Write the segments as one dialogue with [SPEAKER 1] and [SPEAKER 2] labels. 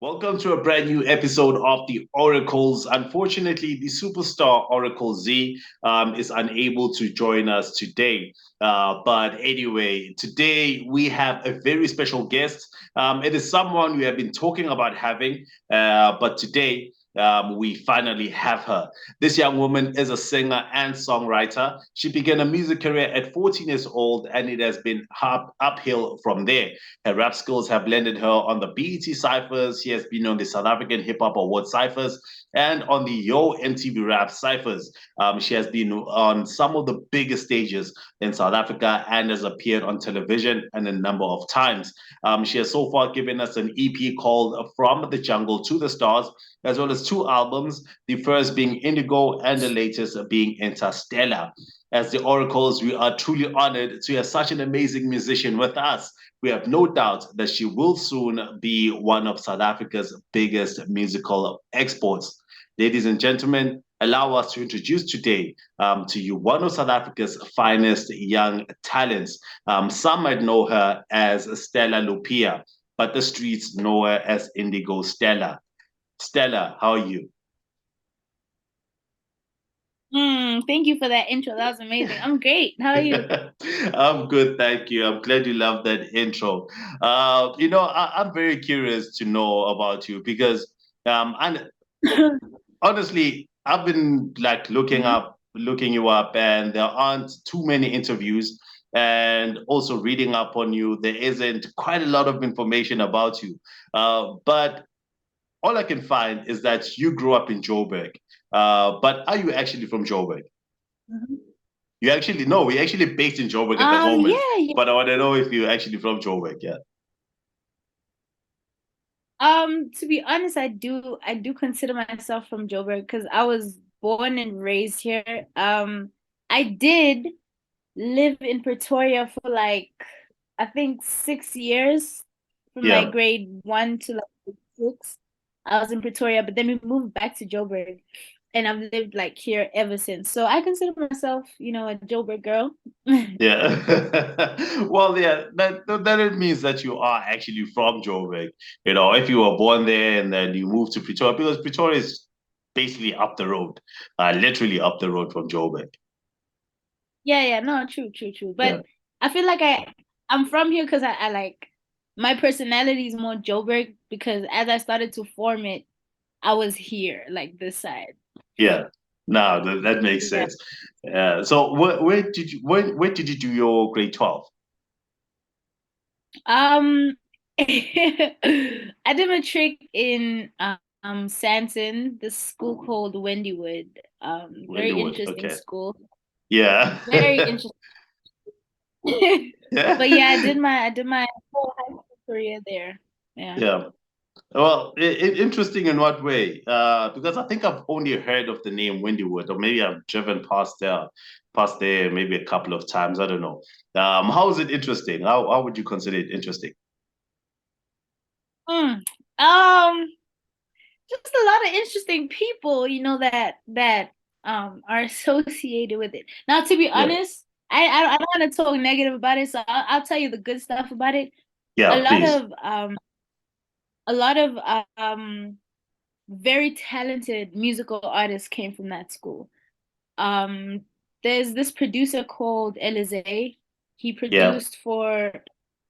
[SPEAKER 1] Welcome to a brand new episode of the Oracles. Unfortunately, the superstar Oracle Z is unable to join us today. But anyway, today we have a very special guest. It is someone we have been talking about having, but today we finally have her. This young woman is a singer and songwriter. She began a music career at 14 years old, and it has been uphill from there. Her rap skills have landed her on the BET Cyphers. She has been on the South African Hip Hop Award Cyphers and on the Yo MTV Rap Cyphers. She has been on some of the biggest stages in South Africa and has appeared on television and a number of times. She has so far given us an EP called From the Jungle to the Stars, as well as two albums, the first being Indigo and the latest being Interstella. As the Oracles, we are truly honored to have such an amazing musician with us. We have no doubt that she will soon be one of South Africa's biggest musical exports. Ladies and gentlemen, allow us to introduce today to you one of South Africa's finest young talents. Some might know her as Stella Lupia, but the streets know her as Indigo Stella. Stella, how are you?
[SPEAKER 2] Thank you for that intro. That was amazing. I'm great. How are you?
[SPEAKER 1] I'm good, thank you. I'm glad you love that intro. I'm very curious to know about you because, and honestly, I've been like
[SPEAKER 2] Mhm.
[SPEAKER 1] looking you up, and there aren't too many interviews, and also reading up on you. There isn't quite a lot of information about you, but all I can find is that you grew up in Joburg. But are you actually from Joburg?
[SPEAKER 2] Mhm.
[SPEAKER 1] You actually no, we're actually based in Joburg at the moment.
[SPEAKER 2] Yeah, yeah.
[SPEAKER 1] But I want to know if you're actually from Joburg. Yeah.
[SPEAKER 2] To be honest, I do consider myself from Joburg because I was born and raised here. I did live in Pretoria for like I think 6 years, from like
[SPEAKER 1] Yeah.
[SPEAKER 2] grade one to like six. I was in Pretoria, but then we moved back to Joburg, and I've lived like here ever since. So I consider myself, a Joburg girl.
[SPEAKER 1] Yeah. Well, yeah, that it means that you are actually from Joburg. You know, if you were born there and then you moved to Pretoria, because Pretoria is basically up the road, literally up the road from Joburg.
[SPEAKER 2] Yeah, yeah, no, true, true, true.
[SPEAKER 1] Yeah.
[SPEAKER 2] But I feel like I'm from here because I like my personality is more Joburg because as I started to form it, I was here, like this side.
[SPEAKER 1] Yeah. No, that makes
[SPEAKER 2] Yeah.
[SPEAKER 1] sense. So where did you do your grade 12?
[SPEAKER 2] Um I did a trick in Santon, this school called Wendywood. Very
[SPEAKER 1] Wendywood.
[SPEAKER 2] interesting
[SPEAKER 1] Okay.
[SPEAKER 2] school.
[SPEAKER 1] Yeah.
[SPEAKER 2] Very interesting. But yeah,
[SPEAKER 1] Yeah.
[SPEAKER 2] I did my whole high school career there. Yeah.
[SPEAKER 1] Yeah. Well, interesting in what way? Because I think I've only heard of the name Wendywood, or maybe I've driven past there maybe a couple of times. I don't know. How is it interesting? How would you consider it interesting?
[SPEAKER 2] Mm. Um, just a lot of interesting people, that are associated with it. Now, to be
[SPEAKER 1] Yeah.
[SPEAKER 2] honest, I don't want to talk negative about it, so I'll tell you the good stuff about it. A
[SPEAKER 1] Yeah,
[SPEAKER 2] lot
[SPEAKER 1] please.
[SPEAKER 2] of a lot of very talented musical artists came from that school. Um, there's this producer called Elize. He
[SPEAKER 1] Yeah.
[SPEAKER 2] produced for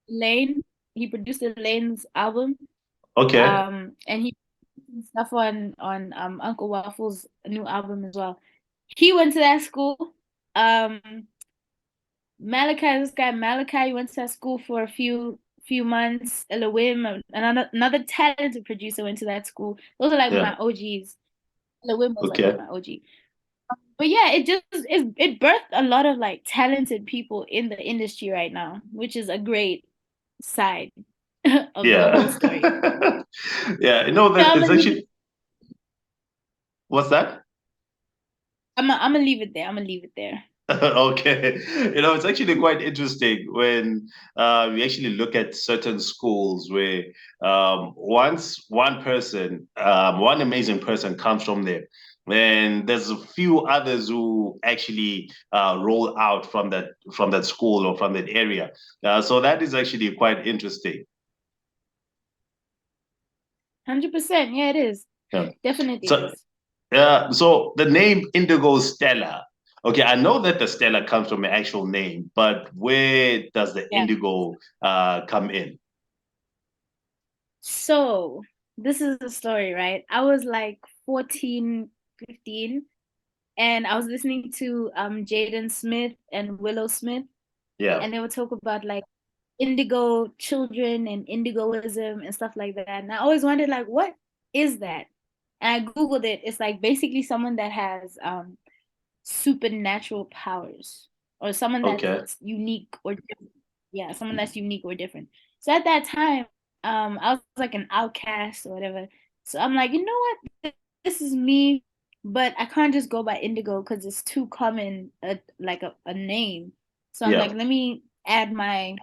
[SPEAKER 2] Lane. He produced Lane's album.
[SPEAKER 1] Okay.
[SPEAKER 2] And he did stuff on Uncle Waffle's new album as well. He went to that school. Um, Malachi, this guy Malachi went to that school for a few months. Elohim, another talented producer went to that school. Those are like
[SPEAKER 1] Yeah.
[SPEAKER 2] my OGs. Elohim was like
[SPEAKER 1] Okay.
[SPEAKER 2] my OG. But yeah, it birthed a lot of like talented people in the industry right now, which is a great side of the whole
[SPEAKER 1] Yeah.
[SPEAKER 2] story.
[SPEAKER 1] Yeah. No,
[SPEAKER 2] Yeah,
[SPEAKER 1] that
[SPEAKER 2] I'm
[SPEAKER 1] it's
[SPEAKER 2] gonna leave it.
[SPEAKER 1] actually what's that?
[SPEAKER 2] I'm gonna leave it there. I'm gonna leave it there.
[SPEAKER 1] Okay. It's actually quite interesting when we actually look at certain schools where once one amazing person comes from there, and there's a few others who actually roll out from that school or from that area. So that is actually quite interesting.
[SPEAKER 2] 100%. Yeah, it is.
[SPEAKER 1] Yeah.
[SPEAKER 2] Definitely
[SPEAKER 1] So,
[SPEAKER 2] is.
[SPEAKER 1] so the name Indigo Stella. Okay, I know that the Stella comes from an actual name, but where does the
[SPEAKER 2] Yeah.
[SPEAKER 1] indigo come in?
[SPEAKER 2] So this is the story, right? I was like 14, 15, and I was listening to Jaden Smith and Willow Smith,
[SPEAKER 1] Yeah.
[SPEAKER 2] and they would talk about like indigo children and indigoism and stuff like that. And I always wondered like what is that? And I Googled it. It's like basically someone that has supernatural powers or someone
[SPEAKER 1] Okay.
[SPEAKER 2] that's unique or different. Yeah, someone that's unique or different. So at that time, I was like an outcast or whatever. So I'm like, you know what? This is me, but I can't just go by Indigo because it's too common, like a name. So I'm like,
[SPEAKER 1] Yeah.
[SPEAKER 2] let me add my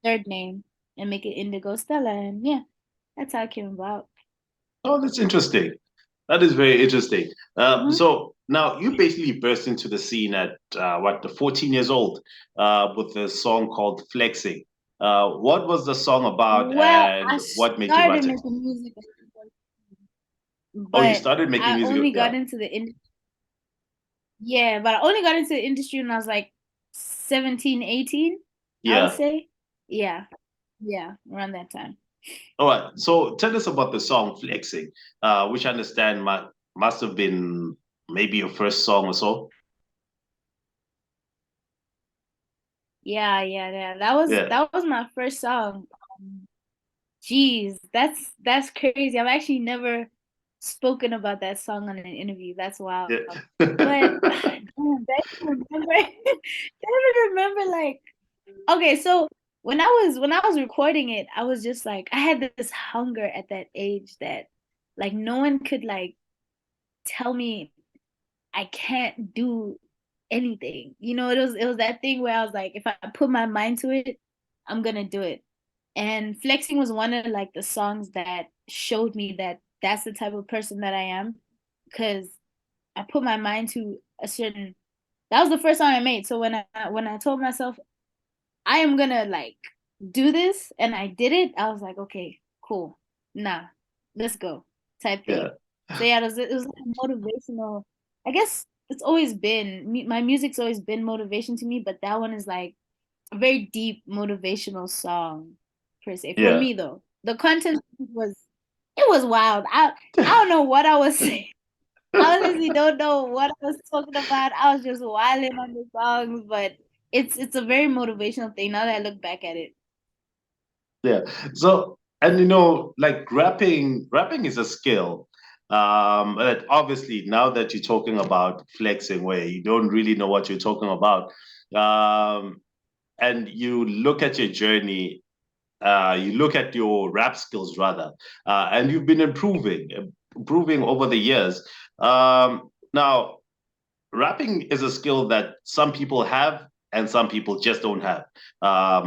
[SPEAKER 2] third name and make it Indigo Stella, and yeah, that's how it came about.
[SPEAKER 1] Oh, that's interesting. That is very interesting.
[SPEAKER 2] Mhm.
[SPEAKER 1] So now you basically burst into the scene at what, the 14 years old, with a song called Flexing. What was the song about
[SPEAKER 2] Well, I
[SPEAKER 1] and what made you
[SPEAKER 2] started
[SPEAKER 1] write it?
[SPEAKER 2] making music,
[SPEAKER 1] Oh, you
[SPEAKER 2] but
[SPEAKER 1] started making
[SPEAKER 2] I
[SPEAKER 1] music.
[SPEAKER 2] only
[SPEAKER 1] Yeah.
[SPEAKER 2] got into the yeah, but I only got into the industry when I was like 17, 18, I would
[SPEAKER 1] Yeah.
[SPEAKER 2] say. Yeah, yeah, around that time.
[SPEAKER 1] All right. So tell us about the song Flexing, which I understand must have been maybe your first song or so.
[SPEAKER 2] Yeah, yeah, yeah.
[SPEAKER 1] Yeah.
[SPEAKER 2] That was my first song. Geez, that's crazy. I've actually never spoken about that song on an interview. That's wild.
[SPEAKER 1] Yeah.
[SPEAKER 2] But damn, I don't remember. I don't remember like okay, so when I was recording it, I was just like I had this hunger at that age that like no one could like tell me I can't do anything. You know, it was that thing where I was like if I put my mind to it, I'm gonna do it. And Flexing was one of like the songs that showed me that that's the type of person that I am because I put my mind to a certain that was the first song I made. So when I told myself I am gonna like do this and I did it, I was like, okay, cool. Nah, let's go type
[SPEAKER 1] Yeah.
[SPEAKER 2] thing. So yeah, it was like motivational. I guess it's always been my music's always been motivation to me, but that one is like a very deep motivational song per se. For
[SPEAKER 1] Yeah.
[SPEAKER 2] me though. The content was it was wild. I don't know what I was saying. I honestly don't know what I was talking about. I was just wilding on the songs, but it's a very motivational thing now that I look back at it.
[SPEAKER 1] Yeah. So, and like rapping is a skill. But obviously now that you're talking about flexing where you don't really know what you're talking about, and you look at your journey, you look at your rap skills rather, and you've been improving over the years. Now rapping is a skill that some people have and some people just don't have,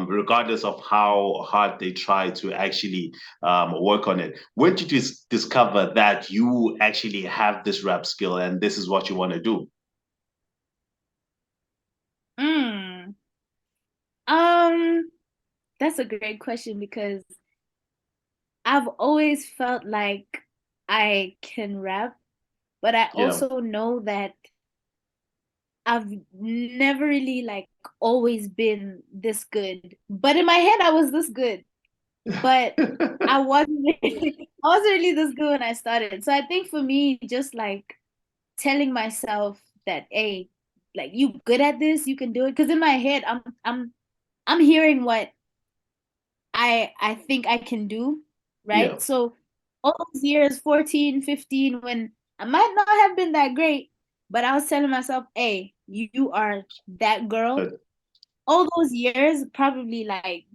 [SPEAKER 1] regardless of how hard they try to actually work on it. When did you discover that you actually have this rap skill and this is what you want to do?
[SPEAKER 2] Mm. Um, that's a great question because I've always felt like I can rap, but I
[SPEAKER 1] Yeah,
[SPEAKER 2] also know that I've never really like always been this good. But in my head, I was this good. But I wasn't really, I wasn't really this good when I started. So I think for me, just like telling myself that, hey, like you good at this, you can do it. Because in my head, I'm hearing what I think I can do,
[SPEAKER 1] yeah,
[SPEAKER 2] right? So all those years, 14, 15, when I might not have been that great, but I was telling myself, hey, you are that girl. All those years, probably like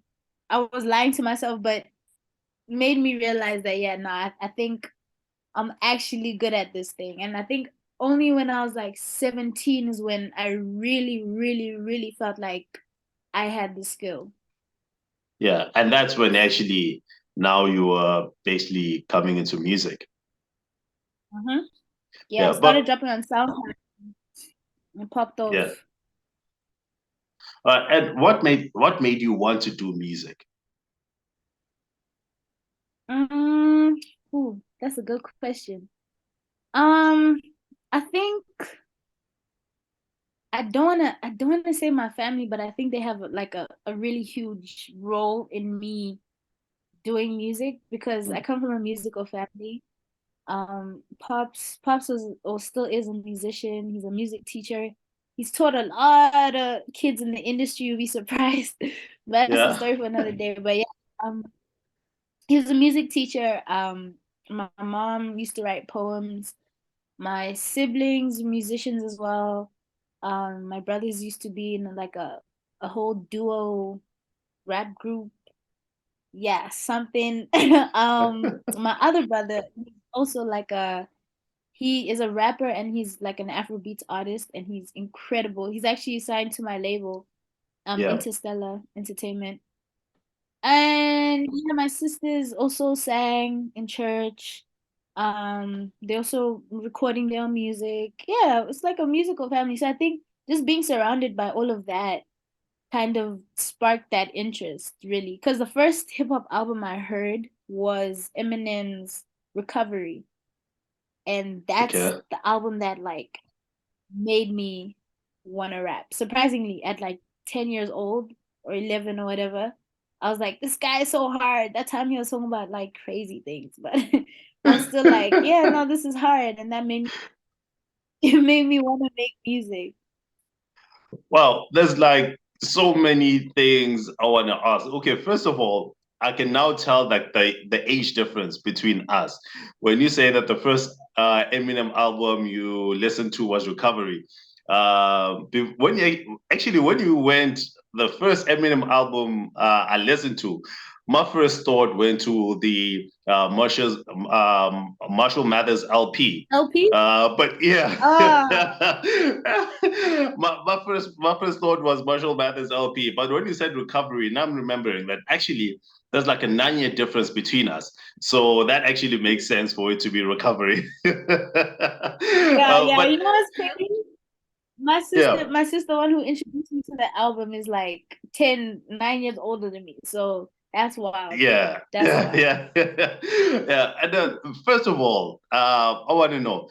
[SPEAKER 2] I was lying to myself, but made me realize that yeah, no, I think I'm actually good at this thing. And I think only when I was like 17 is when I really, really, really felt like I had the skill.
[SPEAKER 1] yeah. And that's when actually now you are basically coming into music.
[SPEAKER 2] Uh-huh. Yeah, I
[SPEAKER 1] Yeah,
[SPEAKER 2] started
[SPEAKER 1] but
[SPEAKER 2] dropping on SoundCloud and popped
[SPEAKER 1] yeah.
[SPEAKER 2] off.
[SPEAKER 1] And what made you want to do music?
[SPEAKER 2] Mm, Ooh, that's a good question. Um, I think I don't wanna say my family, but I think they have like a really huge role in me doing music because I come from a musical family. Pops was or still is a musician. He's a music teacher. He's taught a lot of kids in the industry. You'll be surprised. But that's a
[SPEAKER 1] Yeah.
[SPEAKER 2] story for another day. But yeah, he was a music teacher. My mom used to write poems. My siblings, musicians as well. My brothers used to be in like a whole duo rap group. Yeah, something. My other brother, he's also like he is a rapper and he's like an Afrobeats artist and he's incredible. He's actually signed to my label,
[SPEAKER 1] Yeah.
[SPEAKER 2] Interstella Entertainment. And yeah, my sisters also sang in church. They also recording their own music. Yeah, it's like a musical family. So I think just being surrounded by all of that kind of sparked that interest, really. Because the first hip hop album I heard was Eminem's Recovery. And that's
[SPEAKER 1] Okay.
[SPEAKER 2] the album that like made me want to rap. Surprisingly, at like 10 years old or 11 or whatever, I was like, this guy is so hard. That time he was talking about like crazy things, but I was still like, yeah, no, this is hard. And that made me, it made me want to make music.
[SPEAKER 1] Well, there's like so many things I want to ask. Okay, first of all, I can now tell like the age difference between us. When you say that the first Eminem album you listened to was Recovery, when you went the first Eminem album I listened to, my first thought went to the Marshall Mathers LP.
[SPEAKER 2] LP?
[SPEAKER 1] But yeah,
[SPEAKER 2] Ah,
[SPEAKER 1] my first thought was Marshall Mathers LP. But when you said recovery, now I'm remembering that actually there's like a 9 year difference between us. So that actually makes sense for it to be recovery.
[SPEAKER 2] yeah, yeah.
[SPEAKER 1] But
[SPEAKER 2] You know what's crazy?
[SPEAKER 1] yeah.
[SPEAKER 2] My sister, one who introduced me to the album, is like 9 years older than me. So that's wild.
[SPEAKER 1] Yeah,
[SPEAKER 2] That's
[SPEAKER 1] yeah,
[SPEAKER 2] wild.
[SPEAKER 1] yeah, yeah. And first of all, I want to know: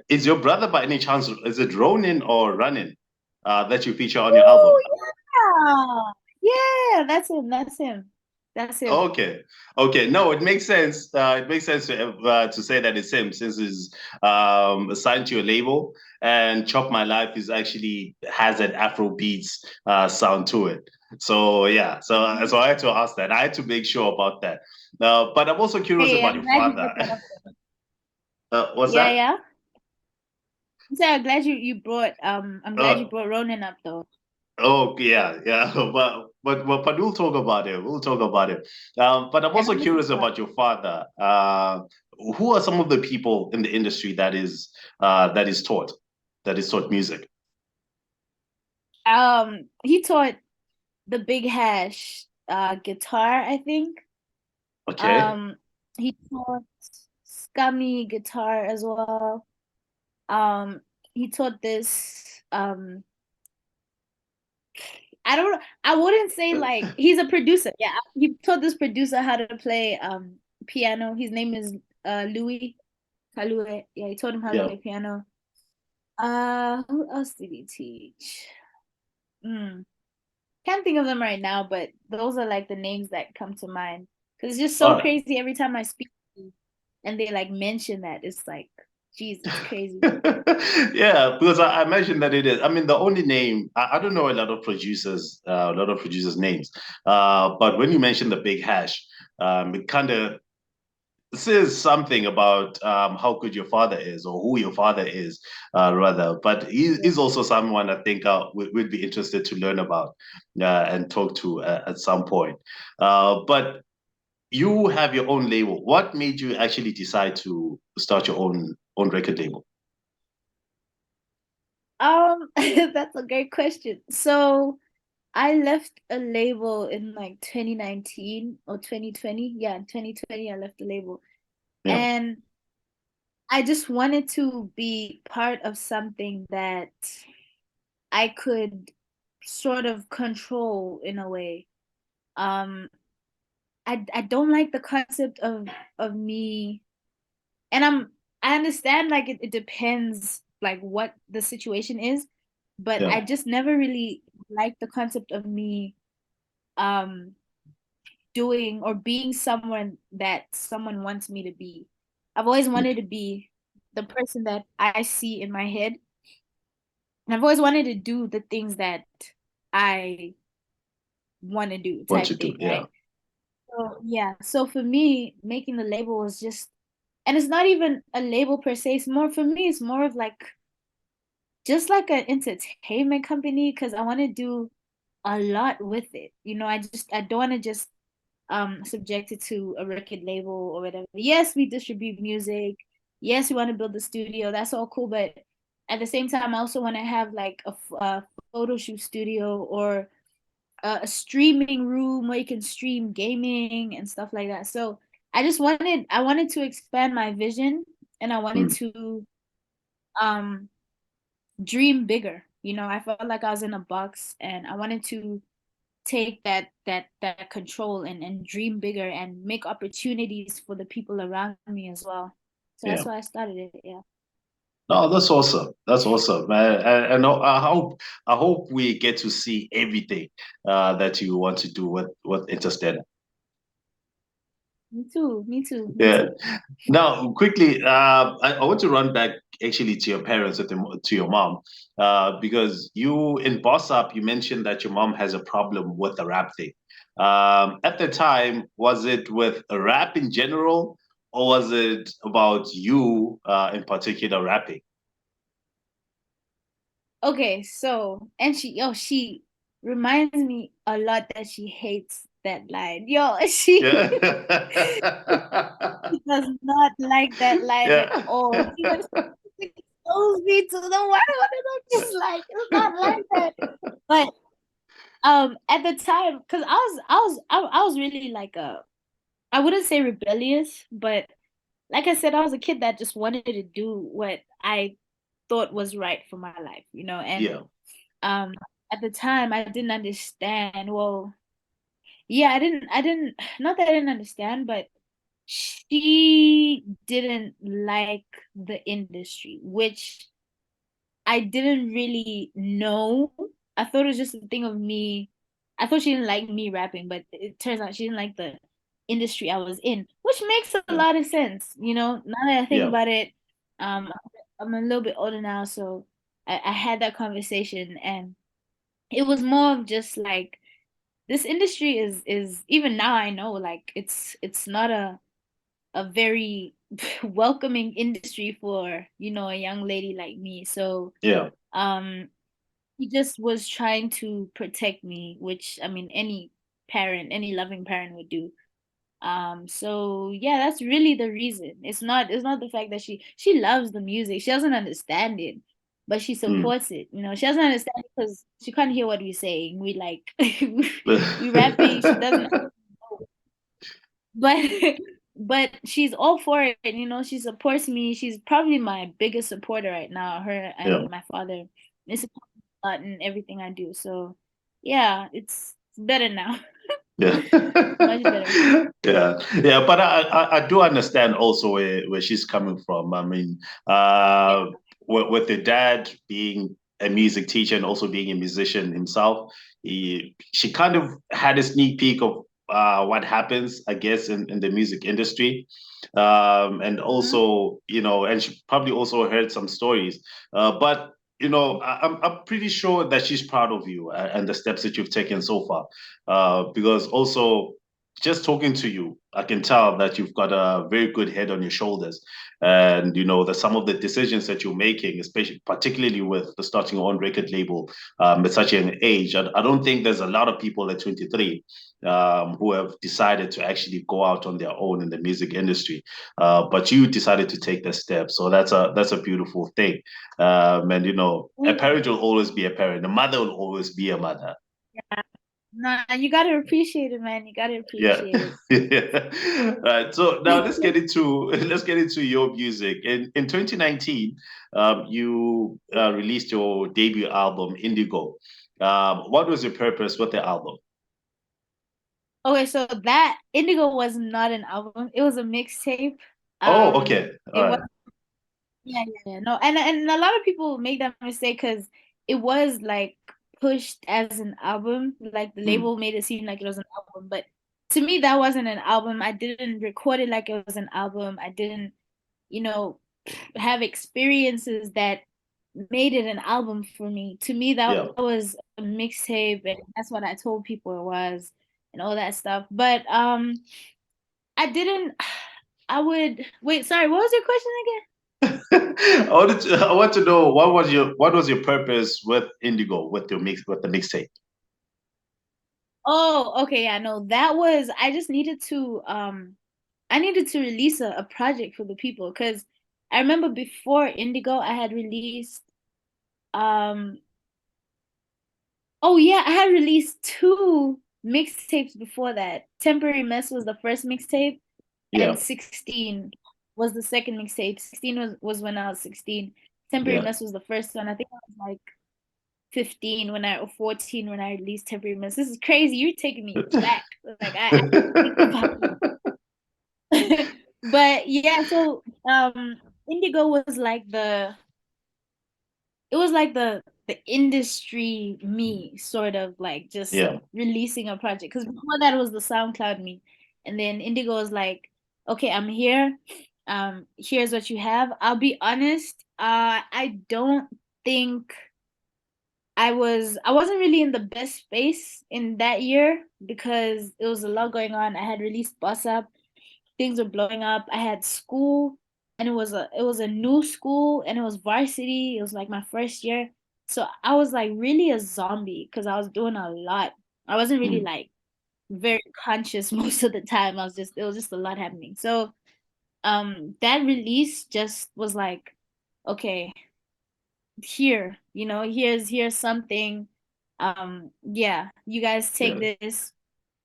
[SPEAKER 1] is your brother by any chance is it Ronin or Running that you feature on your album?
[SPEAKER 2] Oh yeah. Yeah, that's him. That's him. That's him.
[SPEAKER 1] Okay, okay. No, it makes sense. It makes sense to say that it's him since he's assigned to your label, and Chop My Life is actually has an Afro beats sound to it. So yeah, so I had to ask that. I had to make sure about that. But I'm also curious
[SPEAKER 2] Hey,
[SPEAKER 1] about
[SPEAKER 2] I'm
[SPEAKER 1] your
[SPEAKER 2] glad you
[SPEAKER 1] father.
[SPEAKER 2] brought that up.
[SPEAKER 1] What's
[SPEAKER 2] Yeah,
[SPEAKER 1] that?
[SPEAKER 2] yeah. So I'm glad I'm glad you
[SPEAKER 1] Uh,
[SPEAKER 2] brought Ronan up though.
[SPEAKER 1] oh yeah, yeah. But we'll talk about it. We'll talk about it. But I'm
[SPEAKER 2] Yeah,
[SPEAKER 1] also
[SPEAKER 2] this is
[SPEAKER 1] curious
[SPEAKER 2] fun.
[SPEAKER 1] about your father. Who are some of the people in the industry that is taught music?
[SPEAKER 2] He taught the Big Hash guitar, I think.
[SPEAKER 1] Okay.
[SPEAKER 2] Um, he taught Scummy guitar as well. Um, he taught this I wouldn't say like he's a producer. Yeah, he taught this producer how to play piano. His name is Louis Kalue. Yeah, he taught him how to
[SPEAKER 1] Yeah.
[SPEAKER 2] play piano. Who else did he teach? Hmm. Can't think of them right now, but those are like the names that come to mind. Because it's just
[SPEAKER 1] All
[SPEAKER 2] so
[SPEAKER 1] right.
[SPEAKER 2] crazy every time I speak and they like mention that. It's like, jeez, it's crazy.
[SPEAKER 1] Yeah, because I mentioned that it is. I mean, the only name I don't know a lot of producers' names. But when you mention the Big Hash, it kind of says something about how good your father is or who your father is, rather. But
[SPEAKER 2] Yeah.
[SPEAKER 1] he's also someone I think we'd be interested to learn about and talk to at some point. But you have your own label. What made you actually decide to start your own record label?
[SPEAKER 2] That's a great question. So I left a label in like 2019 or 2020. Yeah, in 2020 I left the label.
[SPEAKER 1] Yeah.
[SPEAKER 2] And I just wanted to be part of something that I could sort of control in a way. Um, I don't like the concept of me. and I understand like it depends like what the situation is, but
[SPEAKER 1] Yeah.
[SPEAKER 2] I just never really liked the concept of me um doing or being someone that someone wants me to be. I've always
[SPEAKER 1] Mm.
[SPEAKER 2] wanted to be the person that I see in my head. And I've always wanted to do the things that I want to do
[SPEAKER 1] What you
[SPEAKER 2] type
[SPEAKER 1] do?
[SPEAKER 2] thing,
[SPEAKER 1] Yeah.
[SPEAKER 2] right? So yeah, so for me, making the label was just, and it's not even a label per se. It's more for me. It's more of like just like an entertainment company because I want to do a lot with it. I don't want to just subject it to a record label or whatever. Yes, we distribute music. Yes, we want to build the studio. That's all cool, but at the same time, I also want to have like a photo shoot studio or a streaming room where you can stream gaming and stuff like that. So I wanted to expand my vision and I wanted
[SPEAKER 1] Mm.
[SPEAKER 2] to um dream bigger. I felt like I was in a box and I wanted to take that control and dream bigger and make opportunities for the people around me as well. So that's
[SPEAKER 1] Yeah.
[SPEAKER 2] why I started it. Yeah.
[SPEAKER 1] No, that's awesome. That's awesome. And I hope we get to see everything that you want to do with Interstella.
[SPEAKER 2] Me too. Me too. Me
[SPEAKER 1] Yeah.
[SPEAKER 2] too.
[SPEAKER 1] Now, quickly, I want to run back actually to your parents, to your mom, because you in Boss Up, you mentioned that your mom has a problem with the rap thing. At the time, was it with rap in general, or was it about you in particular rapping?
[SPEAKER 2] Okay, so and she reminds me a lot that she hates that line. Yo, she
[SPEAKER 1] Yeah.
[SPEAKER 2] she does not like that line at
[SPEAKER 1] Yeah.
[SPEAKER 2] all. Even she expose me to the world, and I'm just like, it's not like that. But at the time, because I was really like I wouldn't say rebellious, but like I said, I was a kid that just wanted to do what I thought was right for my life, and
[SPEAKER 1] Yeah.
[SPEAKER 2] um at the time I didn't understand. Well, yeah, I didn't not that I didn't understand, but she didn't like the industry, which I didn't really know. I thought it was just a thing of me. I thought she didn't like me rapping, but it turns out she didn't like the industry I was in, which makes a
[SPEAKER 1] Yeah.
[SPEAKER 2] lot of sense. Now that I think
[SPEAKER 1] Yeah.
[SPEAKER 2] about it, um, I'm a little bit older now, so I had that conversation, and it was more of just like this industry is even now I know like it's not a very welcoming industry for a young lady like me. So
[SPEAKER 1] Yeah.
[SPEAKER 2] um he just was trying to protect me, which I mean any parent, any loving parent would do. So yeah, that's really the reason. It's not the fact that she loves the music. She doesn't understand it, but she
[SPEAKER 1] Mm.
[SPEAKER 2] supports it. She doesn't understand it because she can't hear what we're saying. We like we rapping. She doesn't know. But but she's all for it. She supports me. She's probably my biggest supporter right now. Her
[SPEAKER 1] Yeah.
[SPEAKER 2] and my father. They support me a lot in everything I do. So yeah, it's better now.
[SPEAKER 1] Yeah.
[SPEAKER 2] Much better.
[SPEAKER 1] Yeah. Yeah. But I do understand also where she's coming from. I mean,
[SPEAKER 2] Yeah.
[SPEAKER 1] with the dad being a music teacher and also being a musician himself, she kind of had a sneak peek of what happens, I guess, in the music industry. And
[SPEAKER 2] Mhm.
[SPEAKER 1] also, and she probably also heard some stories. But I'm pretty sure that she's proud of you and the steps that you've taken so far. Because also just talking to you, I can tell that you've got a very good head on your shoulders, and that some of the decisions that you're making, especially particularly with the starting your own record label at such an age, I don't think there's a lot of people at 23 who have decided to actually go out on their own in the music industry, but you decided to take the step, so that's a beautiful thing. And a
[SPEAKER 2] Yeah.
[SPEAKER 1] parent will always be a parent, a mother will always be a mother.
[SPEAKER 2] Nah, you gotta appreciate it, man. You gotta
[SPEAKER 1] Yeah.
[SPEAKER 2] appreciate it.
[SPEAKER 1] Right. So now let's get into your music. In 2019, you released your debut album, Indigo. What was your purpose with the album?
[SPEAKER 2] Okay, so that Indigo was not an album. It was a mixtape.
[SPEAKER 1] Oh, okay. All
[SPEAKER 2] It was
[SPEAKER 1] right.
[SPEAKER 2] yeah. No, and a lot of people make that mistake because it was like pushed as an album. Like the
[SPEAKER 1] Mm,
[SPEAKER 2] label made it seem like it was an album, but to me that wasn't an album. I didn't record it like it was an album. I didn't, you know, have experiences that made it an album for me. To me, that
[SPEAKER 1] yeah.
[SPEAKER 2] was a mixtape, and that's what I told people it was, and all that stuff. But I didn't. I would wait. Sorry, what was your question again?
[SPEAKER 1] I want to know what was your purpose with Indigo with your with the mixtape?
[SPEAKER 2] Oh, okay, yeah, no, that was I just needed to I needed to release a project for the people because I remember before Indigo I had released um oh yeah, I had released two mixtapes before that. Temporary Mess was the first mixtape and
[SPEAKER 1] Yeah,
[SPEAKER 2] 16 was the second mixtape. 16 was when I was 16. Temporary
[SPEAKER 1] yeah.
[SPEAKER 2] Mess was the first one. I think I was like 15 when I or 14 when I released Temporary Mess. This is crazy. You're taking me back. Like I think about it. But yeah, so Indigo was like the industry me sort of like just
[SPEAKER 1] Yeah.
[SPEAKER 2] releasing a project because before that it was the SoundCloud me, and then Indigo was like, okay, I'm here, here's what you have. I'll be honest, I don't think I wasn't really in the best space in that year because it was a lot going on. I had released Bus Up, things were blowing up. I had school, and it was a new school, and it was varsity. It was like my first year. So I was like really a zombie because I was doing a lot. I wasn't really
[SPEAKER 1] Mm,
[SPEAKER 2] like very conscious most of the time. It was just a lot happening. So that release just was like, okay, here, here's something. Yeah, you guys take
[SPEAKER 1] yeah.
[SPEAKER 2] this,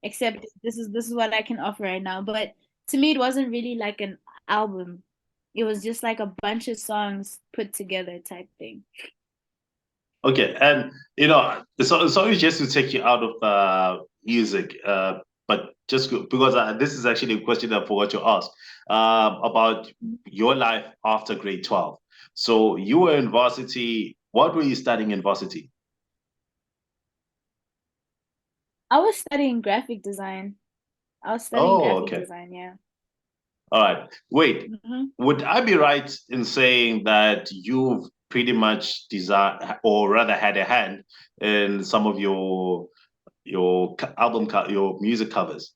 [SPEAKER 2] except this is what I can offer right now. But to me, it wasn't really like an album. It was just like a bunch of songs put together type thing.
[SPEAKER 1] Okay, and it's always just to take you out of music, but because this is actually a question I forgot to ask about your life after grade 12. So you were in varsity. What were you studying in varsity?
[SPEAKER 2] I was studying graphic design. I was studying
[SPEAKER 1] Oh,
[SPEAKER 2] graphic
[SPEAKER 1] okay.
[SPEAKER 2] design, yeah.
[SPEAKER 1] All right. Wait,
[SPEAKER 2] Hmm.
[SPEAKER 1] would I be right in saying that you've pretty much designed, or rather had a hand in some of your music covers?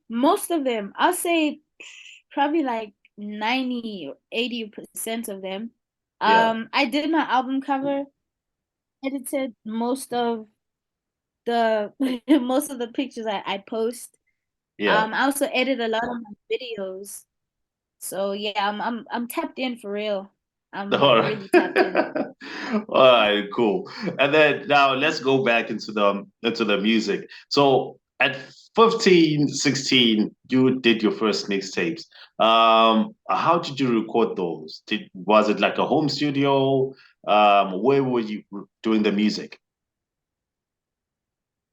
[SPEAKER 2] Most of them, I'll say probably like 90 or 80% of them.
[SPEAKER 1] Yeah,
[SPEAKER 2] I did my album cover, edited most of the most of the pictures I post.
[SPEAKER 1] yeah.
[SPEAKER 2] I also edit a lot of my videos. So yeah, I'm tapped in for real. I'm
[SPEAKER 1] All
[SPEAKER 2] like
[SPEAKER 1] right.
[SPEAKER 2] really tapped in.
[SPEAKER 1] All right, cool. And then now let's go back into the music. So at 15, 16, you did your first mixtapes. How did you record those? Was it like a home studio? Where were you doing the music?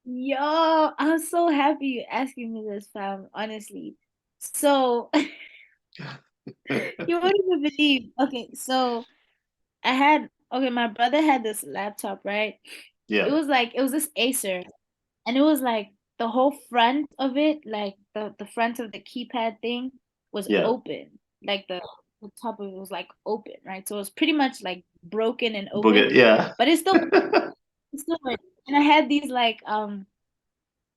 [SPEAKER 2] Yo, I'm so happy you're asking me this, fam, honestly. So you won't even believe. Okay, so my brother had this laptop, right? It
[SPEAKER 1] Yeah,
[SPEAKER 2] was like it was this Acer, and it was like the whole front of it, like the front of the keypad thing was
[SPEAKER 1] yeah.
[SPEAKER 2] open. Like the top of it was like open, right? So it was pretty much like broken and
[SPEAKER 1] Book
[SPEAKER 2] open,
[SPEAKER 1] it, yeah.
[SPEAKER 2] but it still worked. And I had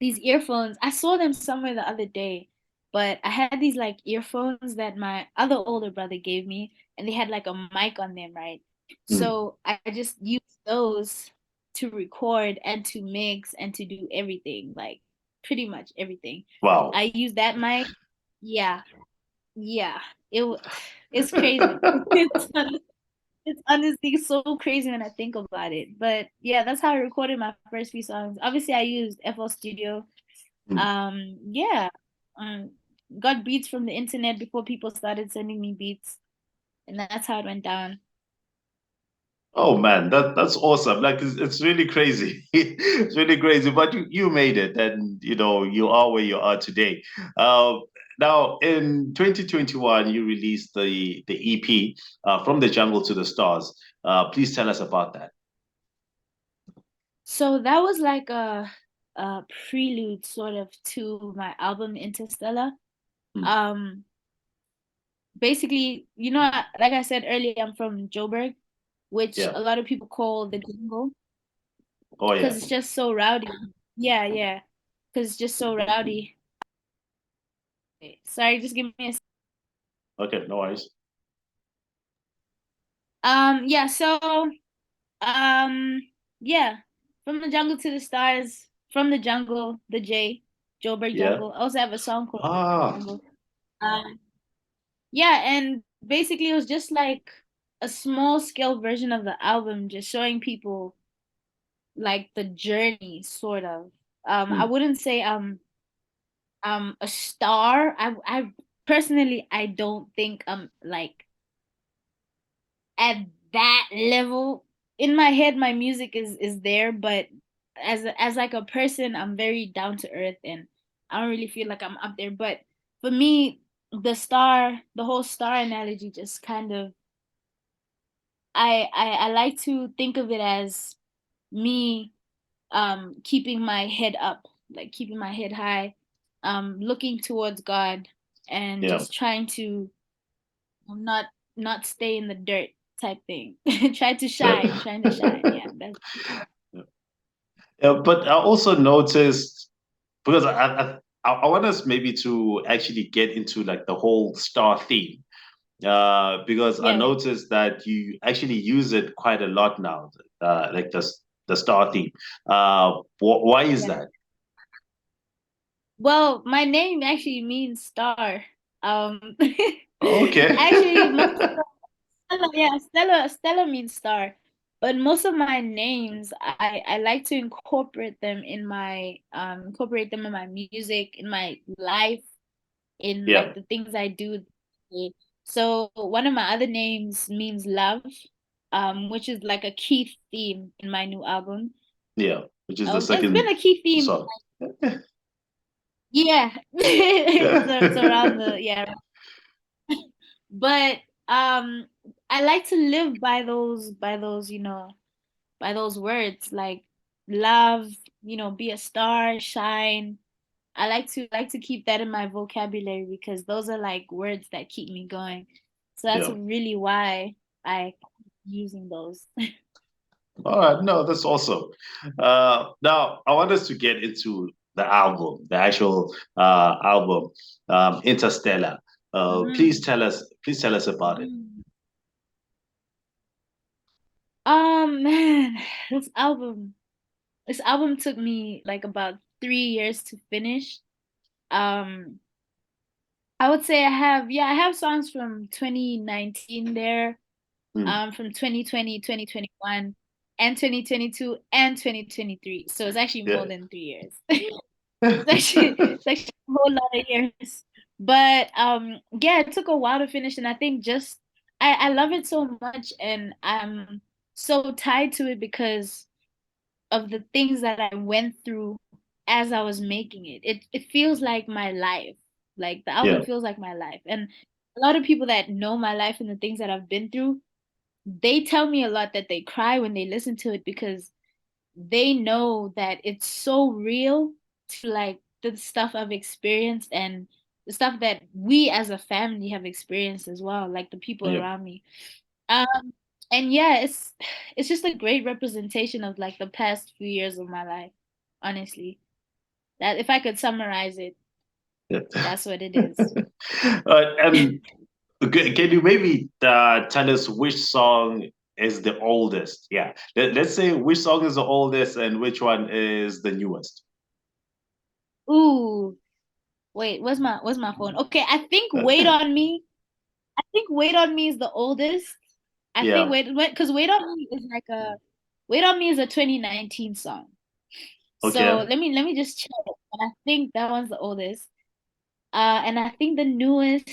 [SPEAKER 2] these earphones. I saw them somewhere the other day, but I had these like earphones that my other older brother gave me, and they had like a mic on them, right?
[SPEAKER 1] Mm,
[SPEAKER 2] So I just used those to record and to mix and to do everything, like pretty much everything.
[SPEAKER 1] wow.
[SPEAKER 2] I used that mic. Yeah, yeah. It's crazy. It's honestly so crazy when I think about it. But yeah, that's how I recorded my first few songs. Obviously, I used FL Studio.
[SPEAKER 1] Mm.
[SPEAKER 2] Yeah. Um, got beats from the internet before people started sending me beats, and that's how it went down.
[SPEAKER 1] Oh man, that's awesome. Like it's really crazy. It's really crazy, but you made it and you know you are where you are today. Uh, Now in 2021 you released the EP From the Jungle to the Stars. Please tell us about that.
[SPEAKER 2] So that was like a prelude sort of to my album Interstella.
[SPEAKER 1] Hmm.
[SPEAKER 2] Um, Basically, like I said earlier, I'm from Joburg, which
[SPEAKER 1] Yeah.
[SPEAKER 2] a lot of people call the jungle
[SPEAKER 1] Oh
[SPEAKER 2] because
[SPEAKER 1] yeah.
[SPEAKER 2] it's just so rowdy. Yeah, yeah, because it's just so rowdy. Sorry, just give me a.
[SPEAKER 1] Okay, no worries.
[SPEAKER 2] Yeah, so um, yeah, from the jungle to the stars, from the jungle, the J, Joburg
[SPEAKER 1] Yeah.
[SPEAKER 2] Jungle. I also have a song called
[SPEAKER 1] Ah.
[SPEAKER 2] Jungle. Um, yeah, and basically it was just like a small scale version of the album, just showing people like the journey, sort of. I
[SPEAKER 1] Hmm.
[SPEAKER 2] wouldn't say a star. I personally I don't think I'm like at that level. In my head, my music is there, but as like a person, I'm very down to earth, and I don't really feel like I'm up there. But for me, the whole star analogy, just kind of, I like to think of it as me keeping my head up, like keeping my head high, looking towards God, and
[SPEAKER 1] Yeah.
[SPEAKER 2] just trying to not not stay in the dirt type thing. Trying to shine. Yeah, that's.
[SPEAKER 1] Yeah, but I also noticed because I want us maybe to actually get into like the whole star theme. Because I
[SPEAKER 2] Yeah, yeah,
[SPEAKER 1] noticed that you actually use it quite a lot now, like the star theme. Why is
[SPEAKER 2] yeah.
[SPEAKER 1] that?
[SPEAKER 2] Well, my name actually means star. Um,
[SPEAKER 1] Okay.
[SPEAKER 2] actually, most of Stella, yeah, Stella means star. But most of my names, I like to incorporate them in my music, in my life, in
[SPEAKER 1] Yeah,
[SPEAKER 2] like the things I do. So one of my other names means love, which is like a key theme in my new album.
[SPEAKER 1] yeah, which is the
[SPEAKER 2] It's been
[SPEAKER 1] second
[SPEAKER 2] a key theme.
[SPEAKER 1] song.
[SPEAKER 2] Yeah, it's around the yeah. But I like to live by those, by those words like love, be a star, shine. I like to keep that in my vocabulary because those are like words that keep me going. So that's
[SPEAKER 1] Yeah.
[SPEAKER 2] really why I using those.
[SPEAKER 1] All right, no, that's awesome. Now I want us to get into the album, the actual album, Interstellar.
[SPEAKER 2] Mm,
[SPEAKER 1] Please tell us about it.
[SPEAKER 2] mm. Man, this album this album took me like about 3 years to finish. Um I would say I have songs from 2019 there,
[SPEAKER 1] Hmm.
[SPEAKER 2] from 2020, 2021, and 2022 and 2023. So it's actually
[SPEAKER 1] Yeah.
[SPEAKER 2] more than 3 years. It's actually a whole lot of years. But yeah, it took a while to finish, and I think just I love it so much, and I'm so tied to it because of the things that I went through as I was making it. It feels like my life. Like the
[SPEAKER 1] Yeah.
[SPEAKER 2] album feels like my life. And a lot of people that know my life and the things that I've been through, they tell me a lot that they cry when they listen to it because they know that it's so real to like the stuff I've experienced and the stuff that we as a family have experienced as well, like the people
[SPEAKER 1] Yeah.
[SPEAKER 2] around me. Um, and yeah, it's just a great representation of like the past few years of my life, honestly. That if I could summarize it,
[SPEAKER 1] Yeah.
[SPEAKER 2] that's what it is.
[SPEAKER 1] And can you maybe tell us which song is the oldest? Yeah. Let's say which song is the oldest and which one is the newest.
[SPEAKER 2] Ooh, wait, where's my phone? Okay, I think Wait on Me is the oldest. I think
[SPEAKER 1] Yeah.
[SPEAKER 2] because Wait on Me is a 2019 song. So
[SPEAKER 1] Okay.
[SPEAKER 2] let me just check. And I think that one's the oldest. And I think the newest.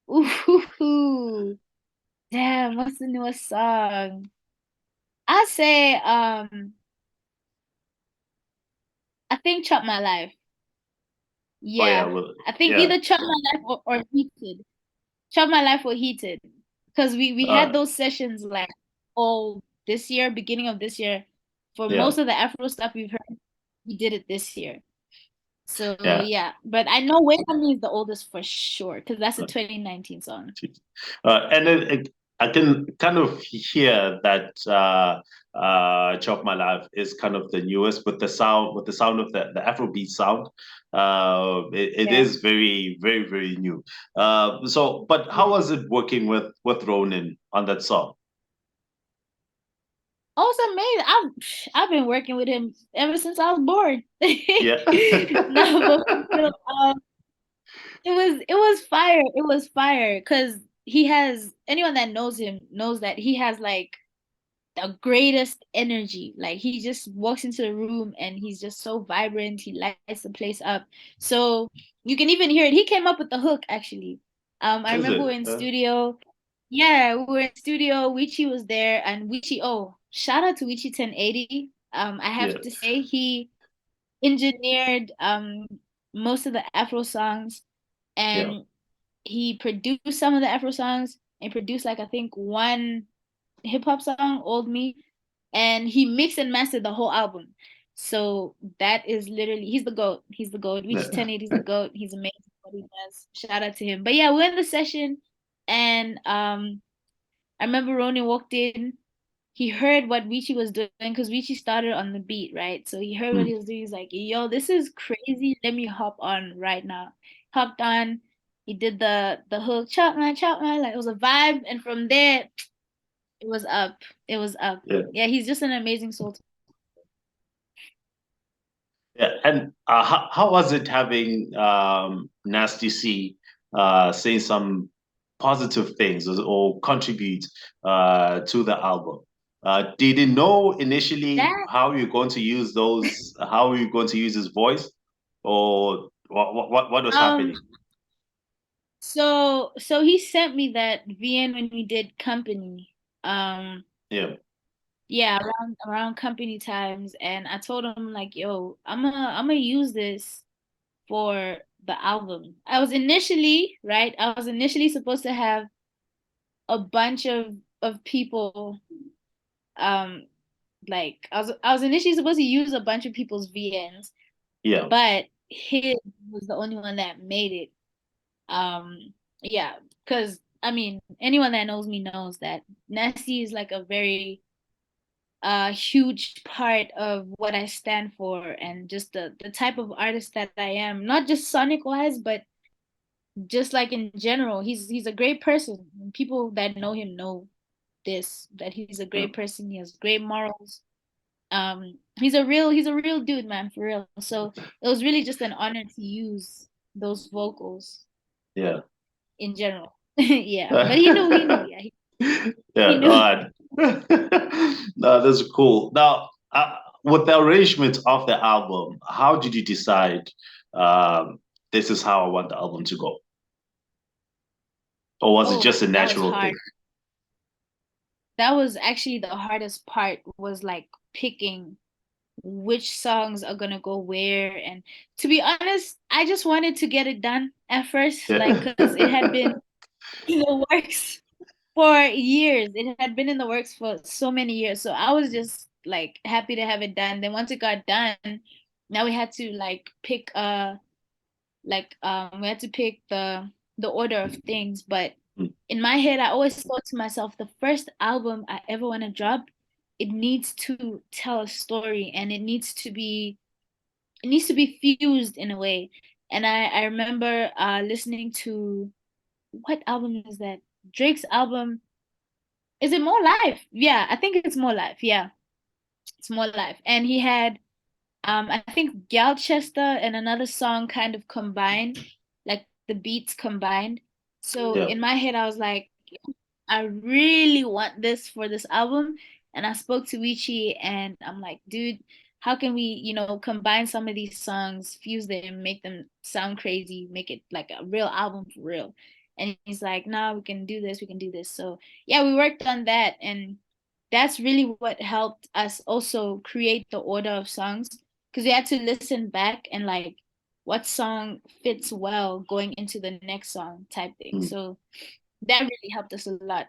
[SPEAKER 2] Ooh, Damn, what's the newest song? I say I think Chop My Life.
[SPEAKER 1] Oh yeah,
[SPEAKER 2] Yeah.
[SPEAKER 1] well,
[SPEAKER 2] I think
[SPEAKER 1] yeah,
[SPEAKER 2] either Chop My Life or Heated. Chop My Life or Heated. Because we had
[SPEAKER 1] uh,
[SPEAKER 2] those sessions like all this year, beginning of this year. For
[SPEAKER 1] yeah,
[SPEAKER 2] most of the Afro stuff we've heard, we did it this year. So
[SPEAKER 1] yeah.
[SPEAKER 2] yeah. But I know Wait On Me is the oldest for sure, because that's a 2019 song.
[SPEAKER 1] And I can kind of hear that "Chop My Life" is kind of the newest with the sound of the Afrobeat sound. It
[SPEAKER 2] Yeah.
[SPEAKER 1] is very, very, very new. So, but how
[SPEAKER 2] Yeah.
[SPEAKER 1] was it working with Ronan on that song?
[SPEAKER 2] Oh, it's amazing. I've been working with him ever since I was born.
[SPEAKER 1] Yeah,
[SPEAKER 2] No, but for real, it was fire. It was fire because he has anyone that knows him knows that he has like the greatest energy. Like he just walks into the room and he's just so vibrant. He lights the place up. So you can even hear it. He came up with the hook actually. I
[SPEAKER 1] is
[SPEAKER 2] remember
[SPEAKER 1] it?
[SPEAKER 2] we were in studio. Yeah, we were in studio. Wichi was there, and Wichi. Oh, shout out to Wichi 1080. I have
[SPEAKER 1] Yeah,
[SPEAKER 2] to say he engineered most of the Afro songs,
[SPEAKER 1] yeah,
[SPEAKER 2] and he produced some of the Afro songs and produced like I think one hip hop song, Old Me, and he mixed and mastered the whole album. So that is literally he's the GOAT. He's the GOAT. Reach
[SPEAKER 1] yeah.
[SPEAKER 2] 1080 is the GOAT. He's amazing at what he does. Shout out to him. But yeah, we're in the session and I remember Ronan walked in. He heard what Richie was doing because Richie started on the beat, right? So he heard what
[SPEAKER 1] Mm,
[SPEAKER 2] he was doing. He's like, yo, this is crazy. Let me hop on right now. Hopped on. He did the hook, chop man. Like it was a vibe. And from there, it was up. It was up.
[SPEAKER 1] yeah.
[SPEAKER 2] Yeah, he's just an amazing soul.
[SPEAKER 1] Yeah, and how was it having Nasty C say some positive things or contribute to the album? Did he know initially
[SPEAKER 2] That
[SPEAKER 1] how you're going to use those, how you're going to use his voice, or what was
[SPEAKER 2] um
[SPEAKER 1] happening?
[SPEAKER 2] so he sent me that VN when we did company.
[SPEAKER 1] Yeah,
[SPEAKER 2] Yeah, around company times, and I told him like, "Yo, I'm gonna use this for the album." I was initially supposed to have a bunch of people, um, like I was initially supposed to use a bunch of people's VNs,
[SPEAKER 1] yeah.
[SPEAKER 2] but his was the only one that made it. Yeah, because I mean, anyone that knows me knows that Nessie is like a very a huge part of what I stand for and just the type of artist that I am, not just sonic wise, but just like in general. He's a great person. People that know him know this, that he's a
[SPEAKER 1] Yeah.
[SPEAKER 2] great person. He has great morals. He's a real dude, man, for real. So it was really just an honor to use those vocals
[SPEAKER 1] Yeah.
[SPEAKER 2] in general. Yeah, but he knew, yeah, he
[SPEAKER 1] Yeah,
[SPEAKER 2] knew.
[SPEAKER 1] God. No, that's cool. Now, with the arrangement of the album, how did you decide this is how I want the album to go? Or was it
[SPEAKER 2] Oh,
[SPEAKER 1] just a
[SPEAKER 2] that was
[SPEAKER 1] natural thing?
[SPEAKER 2] hard. That was actually the hardest part was like picking which songs are gonna go where. And to be honest, I just wanted to get it done at first, like
[SPEAKER 1] Yeah.
[SPEAKER 2] because it had been in the works for years. It had been in the works for so many years. So I was just like happy to have it done. Then once it got done, now we had to like pick we had to pick the order of things. But in my head, I always thought to myself, the first album I ever want to drop, it needs to tell a story and it needs to be fused in a way. And I remember listening to what album is that? Drake's album. Is it More Life? Yeah, I think it's More Life. Yeah, it's More Life. And he had I think Galchester and another song kind of combined, like the beats combined. So
[SPEAKER 1] Yeah.
[SPEAKER 2] in my head, I was like, I really want this for this album. And I spoke to Wichi and I'm like, dude, how can we, combine some of these songs, fuse them, make them sound crazy, make it like a real album for real. And he's like, "No, we can do this, we can do this." So yeah, we worked on that, and that's really what helped us also create the order of songs, because we had to listen back and like what song fits well going into the next song type thing.
[SPEAKER 1] Mm.
[SPEAKER 2] So that really helped us a lot.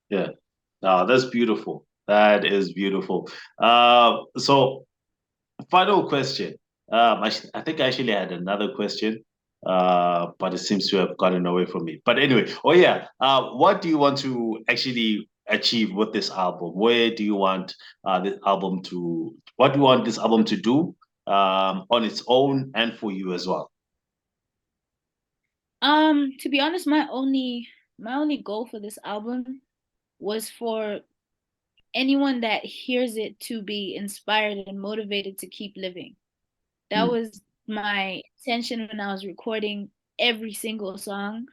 [SPEAKER 1] Yeah. That's beautiful. That is beautiful. So final question. I think I actually had another question, but it seems to have gotten away from me. But anyway, oh yeah, what do you want to actually achieve with this album? Where do you want this album to? What do you want this album to do on its own and for you as well?
[SPEAKER 2] To be honest, my only goal for this album was for anyone that hears it to be inspired and motivated to keep living. That
[SPEAKER 1] Mm.
[SPEAKER 2] was my intention when I was recording every single song.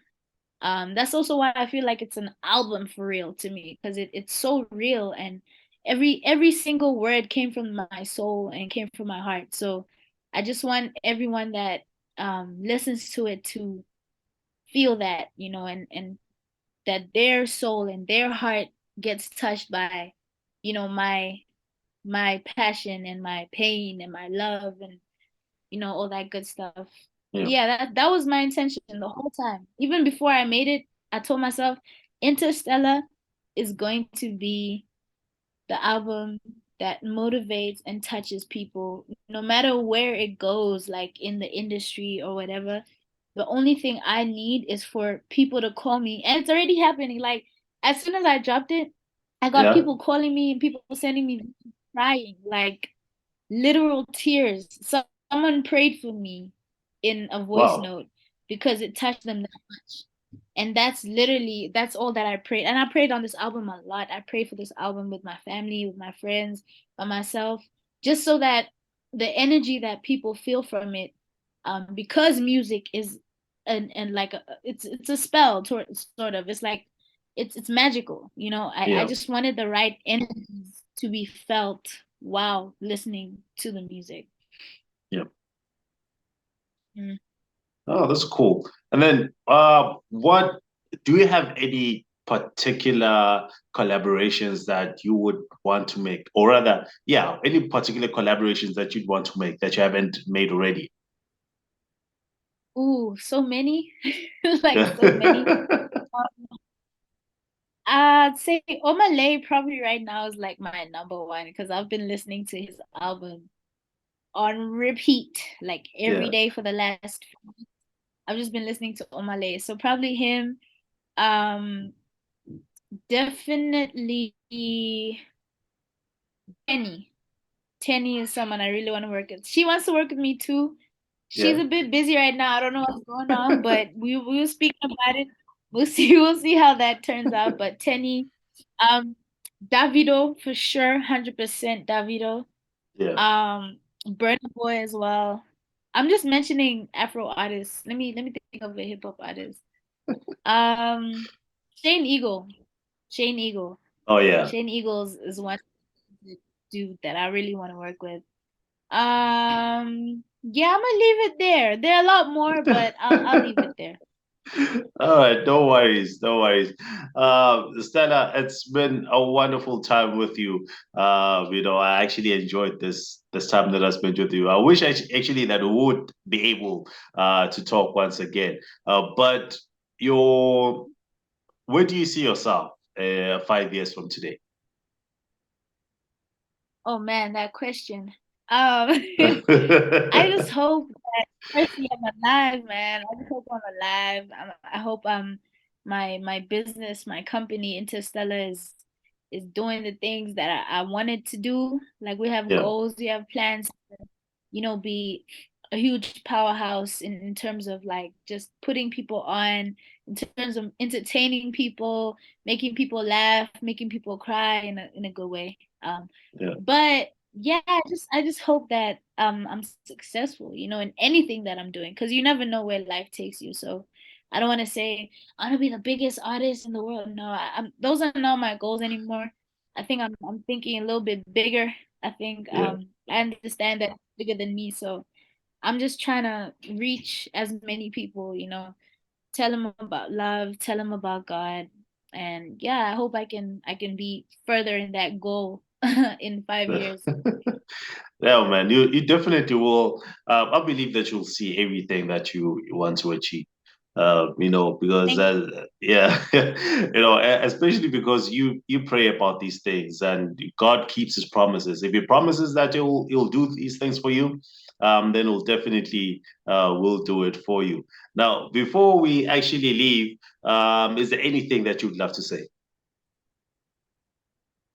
[SPEAKER 2] That's also why I feel like it's an album for real to me, because it's so real, and every single word came from my soul and came from my heart. So I just want everyone that listens to it to feel that, and that their soul and their heart gets touched by, my passion and my pain and my love and all that good stuff.
[SPEAKER 1] Yeah,
[SPEAKER 2] Yeah, that was my intention the whole time. Even before I made it, I told myself Interstella is going to be the album that motivates and touches people no matter where it goes, like in the industry or whatever. The only thing I need is for people to call me, and it's already happening. Like as soon as I dropped it, I got
[SPEAKER 1] yeah.
[SPEAKER 2] people calling me and people sending me crying, like literal tears. Someone prayed for me in a voice
[SPEAKER 1] Wow.
[SPEAKER 2] note because it touched them that much. And that's all that I prayed. And I prayed on this album a lot. I prayed for this album with my family, with my friends, by myself, just so that the energy that people feel from it, because music is and like it's a spell sort of. It's like it's magical, I
[SPEAKER 1] Yeah,
[SPEAKER 2] just wanted the right energies to be felt while listening to the music.
[SPEAKER 1] yeah.
[SPEAKER 2] Mm.
[SPEAKER 1] Oh, that's cool. And then, what do you have any particular collaborations that you would want to make, or rather, yeah, any particular collaborations that you'd want to make that you haven't made already?
[SPEAKER 2] Ooh, so many, like so many.
[SPEAKER 1] Yeah.
[SPEAKER 2] Um, I'd say Omalay probably right now is like my number one because I've been listening to his album on repeat, like every
[SPEAKER 1] Yeah.
[SPEAKER 2] day for the last. I've just been listening to Omalay, so probably him. Um, Definitely Tenny. Tenny is someone I really want to work with. She wants to work with me too. She's
[SPEAKER 1] Yeah.
[SPEAKER 2] a bit busy right now. I don't know what's going on, but we will speak about it. We'll see. We'll see how that turns out. But Tenny, um, Davido for sure, 100% Davido.
[SPEAKER 1] Yeah.
[SPEAKER 2] Burna Boy as well. I'm just mentioning Afro artists. Let me think of a hip hop artist. Um, Shane Eagle. Shane Eagle.
[SPEAKER 1] Oh, yeah.
[SPEAKER 2] Shane Eagles is one dude that I really want to work with. Yeah, I'm gonna leave it there. There are a lot more, but I'll leave it there.
[SPEAKER 1] All right, no worries, no worries. Stella, it's been a wonderful time with you. I actually enjoyed this time that I spent with you. I wish actually that we would be able to talk once again. But your where do you see yourself 5 years from today?
[SPEAKER 2] Oh man, that question. I just hope that firstly I'm alive, man. I just hope I'm alive. I hope my business, my company, Interstellar is doing the things that I wanted to do. Like we have
[SPEAKER 1] Yeah,
[SPEAKER 2] goals, we have plans be a huge powerhouse in terms of like just putting people on, in terms of entertaining people, making people laugh, making people cry in a good way.
[SPEAKER 1] yeah,
[SPEAKER 2] But yeah, I just hope that I'm successful, in anything that I'm doing, because you never know where life takes you. So I don't want to say I want to be the biggest artist in the world. No, those are not my goals anymore. I think I'm thinking a little bit bigger. I think
[SPEAKER 1] yeah,
[SPEAKER 2] I understand that it's bigger than me. So I'm just trying to reach as many people, tell them about love, tell them about God. And yeah, I hope I can be further in that goal in 5 years.
[SPEAKER 1] Yeah, man, you definitely will. I believe that you'll see everything that you want to achieve. Because
[SPEAKER 2] Thank you.
[SPEAKER 1] yeah, especially because you pray about these things and God keeps His promises. If He promises that He'll do these things for you, then He'll definitely will do it for you. Now, before we actually leave, is there anything that you'd love to say?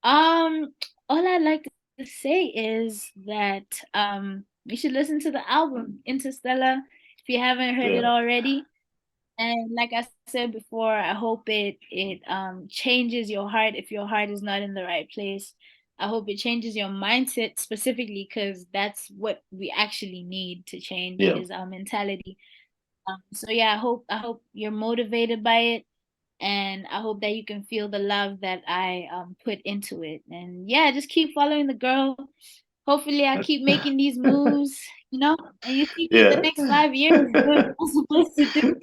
[SPEAKER 2] Um, all I'd like to say is that you should listen to the album Interstella if you haven't heard it
[SPEAKER 1] Yeah,
[SPEAKER 2] already. And like I said before, I hope it changes your heart if your heart is not in the right place. I hope it changes your mindset specifically because that's what we actually need to change
[SPEAKER 1] yeah.
[SPEAKER 2] is our mentality. So yeah, I hope you're motivated by it, and I hope that you can feel the love that I put into it. And yeah, just keep following the girl. Hopefully, I keep making these moves, and you see me in the
[SPEAKER 1] Yeah.
[SPEAKER 2] next 5 years doing what I'm supposed to do.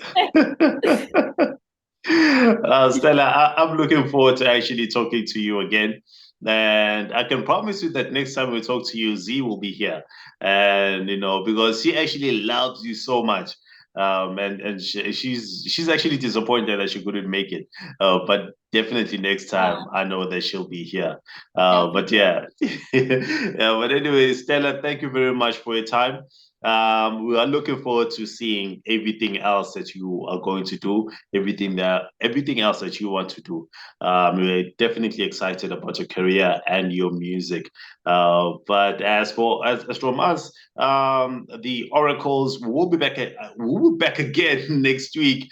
[SPEAKER 1] Stella, I'm looking forward to actually talking to you again. And I can promise you that next time we talk to you, Z will be here. And, because she actually loves you so much. And she's actually disappointed that she couldn't make it. But definitely next time,
[SPEAKER 2] Uh,
[SPEAKER 1] I know that she'll be here. But
[SPEAKER 2] Definitely.
[SPEAKER 1] yeah. Yeah, but anyway, Stella, thank you very much for your time. We are looking forward to seeing everything else that you are going to do, everything else that you want to do. We're definitely excited about your career and your music. But as from us, the Oracles will be back. We'll be back again next week.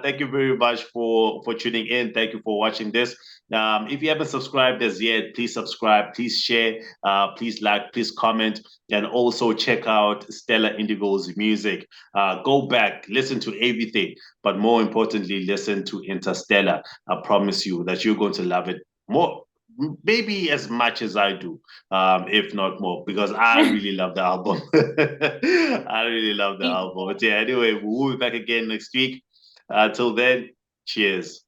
[SPEAKER 1] Thank you very much for tuning in. Thank you for watching this. If you haven't subscribed as yet, please subscribe, please share, please like, please comment, and also check out Stella Indigo's music. Go back, listen to everything, but more importantly, listen to Interstellar. I promise you that you're going to love it more, maybe as much as I do, if not more, because I really love the album. I really love the
[SPEAKER 2] Me
[SPEAKER 1] album. But yeah, anyway, we'll be back again next week. Till then, cheers.